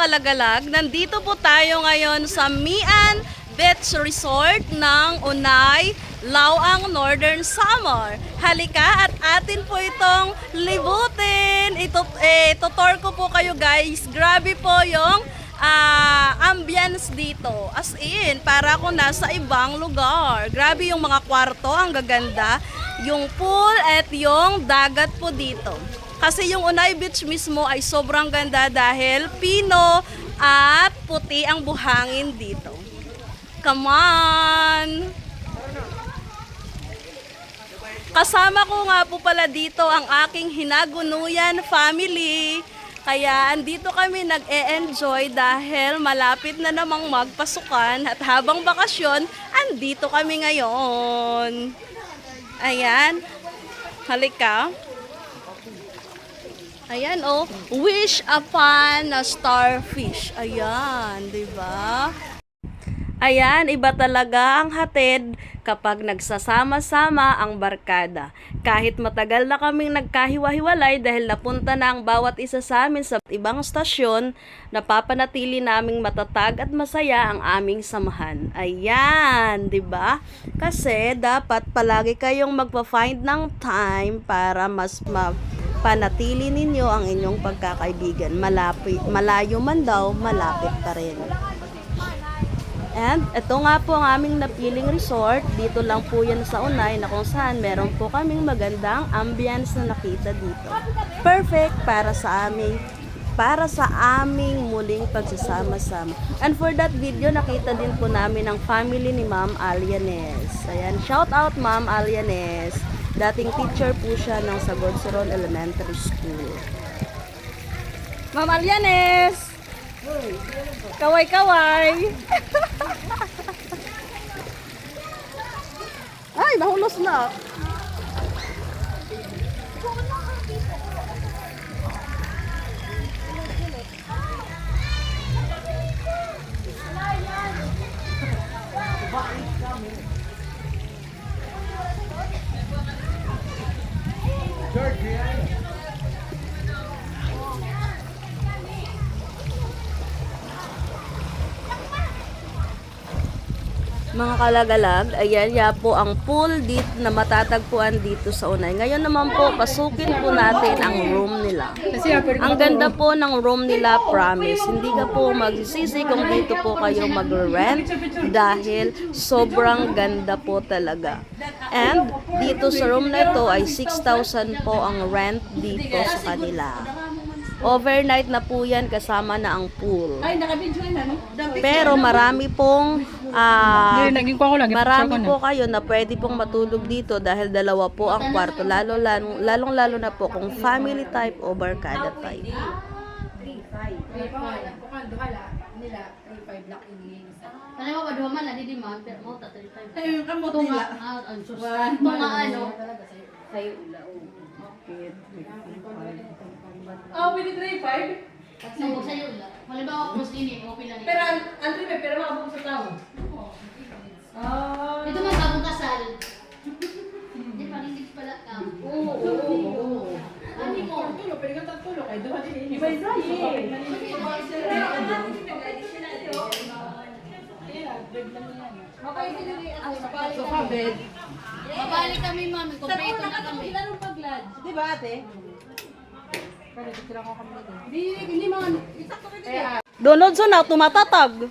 kalagalag, nandito po tayo ngayon sa Mian Beach Resort ng Unay, Lawang, Northern Samar. Halika at atin po itong libutin. Tutor ko po kayo guys. Grabe po yung ambience dito. As in, para ako nasa ibang lugar. Grabe yung mga kwarto, ang gaganda. Yung pool at yung dagat po dito. Kasi yung Unay Beach mismo ay sobrang ganda dahil pino at puti ang buhangin dito. Come on! Kasama ko nga po pala dito ang aking hinagunuyan family. Kaya andito kami nag-e-enjoy dahil malapit na namang magpasukan at habang bakasyon, andito kami ngayon. Ayan. Halika. Ayan, oh. Wish upon a starfish. Ayan, di ba? Ayan, iba talaga ang hatid kapag nagsasama-sama ang barkada. Kahit matagal na kaming nagkahiwa-hiwalay dahil napunta na ang bawat isa sa amin sa ibang stasyon, napapanatili naming matatag at masaya ang aming samahan. Ayan, 'di ba? Kasi dapat palagi kayong magpa-find ng time para mas panatili ninyo ang inyong pagkakaibigan. Malayo man daw, malapit pa rin. And ito nga po ang aming napiling resort. Dito lang po yan sa Unay na kung saan meron po kaming magandang ambience na nakita dito. Perfect para sa aming muling pagsasama-sama. And for that video, nakita din po namin ang family ni Ma'am Alianes. Ayan, shout out Ma'am Alianes. Dating teacher po siya ng Sagotseron Elementary School. Ma'am Alianes! Kaway-kaway! Ay, nahulos na! Mga kalagalag, ayan ya po ang pool dito na matatagpuan dito sa Unay. Ngayon naman po, pasukin po natin ang room nila. Ang ganda po ng room nila, promise. Hindi ka po magsisisi kung dito po kayo mag-rent dahil sobrang ganda po talaga. And dito sa room na ito ay 6,000 po ang rent dito sa kanila. Overnight na po yan kasama na ang pool. Pero marami pong marami po kayo na pwede pong matulog dito dahil dalawa po ang kwarto. Lalong-lalo na po kung family type o barkada type. 3-5 nila 3-5 lakh ini. Ano mo ba man na di man pero mo ta 3-5. Ay kamo tunga ang sus. Tunga ano kayo ula. Okay. Oh, pwede 3-5? Nagbog sa'yo ula. Halimbawa kung sini, okay lang. Pero ang 3-5 pero mabog sa tao. Ito man bagong kasal. Hindi pa rin pala ka. Oo. Ani mo, tulo pwede ka tatulo kay duha din. Ibay sayi. Sofa bed. Babalik kami mami, kompleto na kami. Ilanong pag-lodge. Di ba ate? Pwede tira ko kami dito. Hindi man, isakto kayo dito. Donod so na, tumatatag.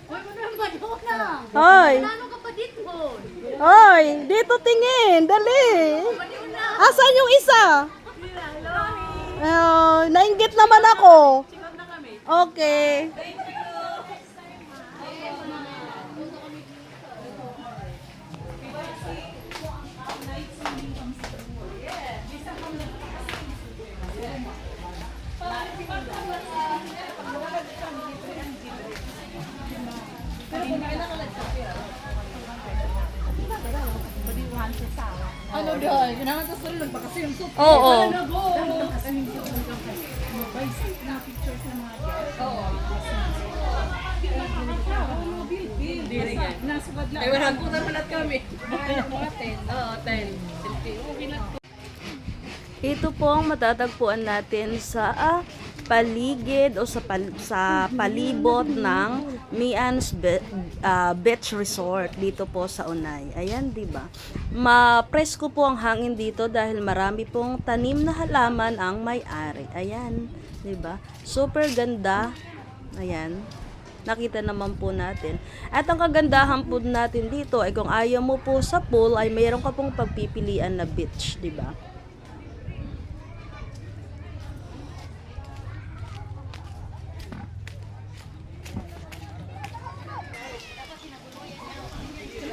Hoy, magdamo na. Hoy. Ano ka pa dito? Hoy, dito tingin, dali. Asan yung isa? Nainggit naman ako. Okay. Ano dahil? Kailangan sa sulod pa kasi yung soup. Oo. Ay, wala po na palat kami. Mga 10. Oo, 10. Okay na. Ito po ang matatagpuan natin sa paligid o sa palibot ng Mian's Beach Resort dito po sa Unay. Ayan, 'di ba? Ma-presko po ang hangin dito dahil marami pong tanim na halaman ang may-ari. Ayan, 'di ba? Super ganda. Ayan. Nakita naman po natin. At ang kagandahan po natin dito ay kung ayaw mo po sa pool ay mayroon ka pong pagpipilian na beach, 'di ba?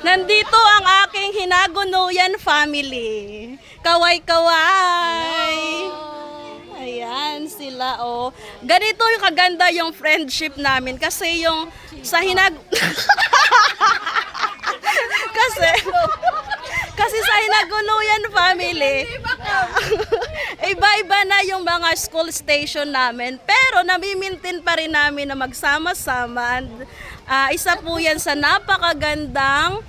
Nandito ang aking hinagunuyan family. Kaway-kaway. Ayan sila, oh. Ganito yung kaganda yung friendship namin kasi yung sa kasi sa hinagunuyan family, iba-iba na yung mga school station namin. Pero namimintin pa rin namin na magsama-sama. Isa po yan sa napakagandang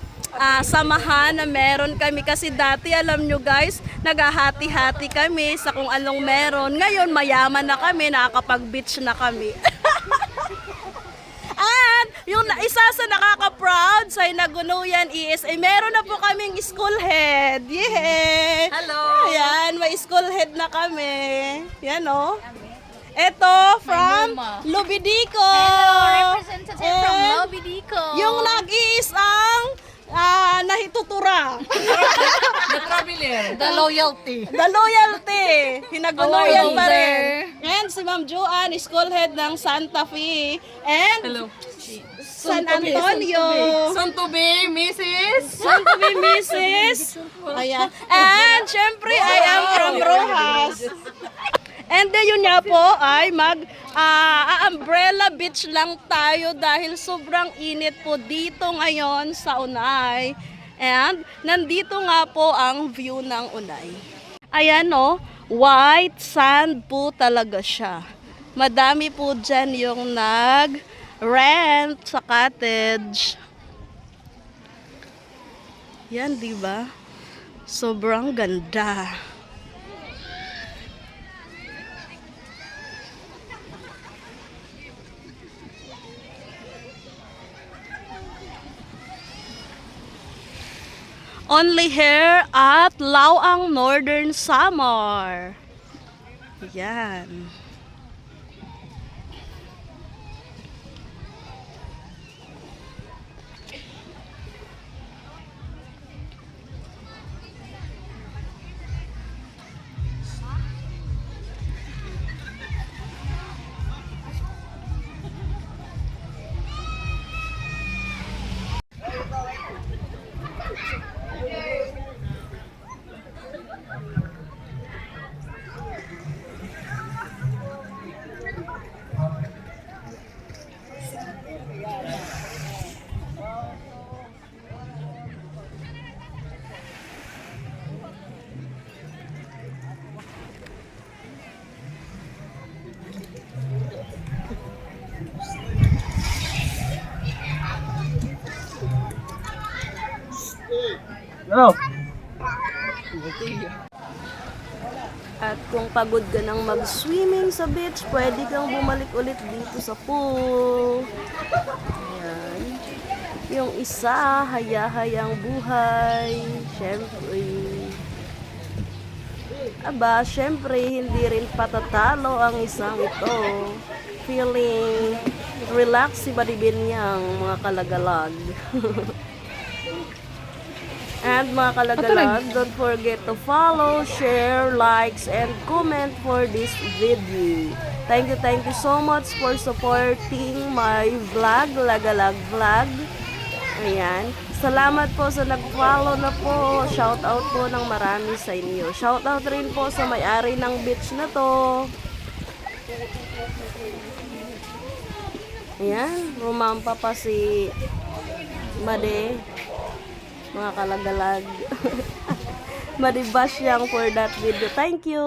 samahan na meron kami kasi dati alam nyo guys, naghahati-hati kami sa kung anong meron. Ngayon mayaman na kami, nakakapag-beach na kami. At yung isa sa nakaka-proud sa Hinagunuyan is meron na po kaming school head. Yay! Hello! Ayan, may school head na kami. Yan oh. Ito from Lubidico. Hello, representative from And Lobidico. yung nag-iisang nahitutura. The traveler. The loyalty. The loyalty. Hinagunuyan Hello pa rin. there. And si Ma'am Joanne, school head ng Santa Fe. And Hello. San Antonio. Soon to be, Mrs. Soon to be Mrs. Ayan. And syempre, I am from Rojas. And yun nga po ay umbrella beach lang tayo dahil sobrang init po dito ngayon sa Unay. And nandito nga po ang view ng Unay. Ayan o, white sand po talaga siya. Madami po dyan yung nag-rent sa cottage. Yan, di ba? Sobrang ganda. Only here at Lawang Northern Samar. Yan. Ano? At kung pagod ka nang mag-swimming sa beach, pwede kang bumalik ulit dito sa pool. Ayan. Yung isa, haya-hayang buhay. Siyempre. Siyempre, hindi rin patatalo ang isang ito. Feeling relax si Badibinyang, mga kalagalag. And mga kalagalag, don't forget to follow, share, likes, and comment for this video. Thank you so much for supporting my vlog, Lagalag Vlog. Ayan. Salamat po sa nag-follow na po. Shout out po ng marami sa inyo. Shout out rin po sa may-ari ng beach na to. Ayan. Rumampa pa si Made. Mga kalagalag. Madibash yang for that video. Thank you.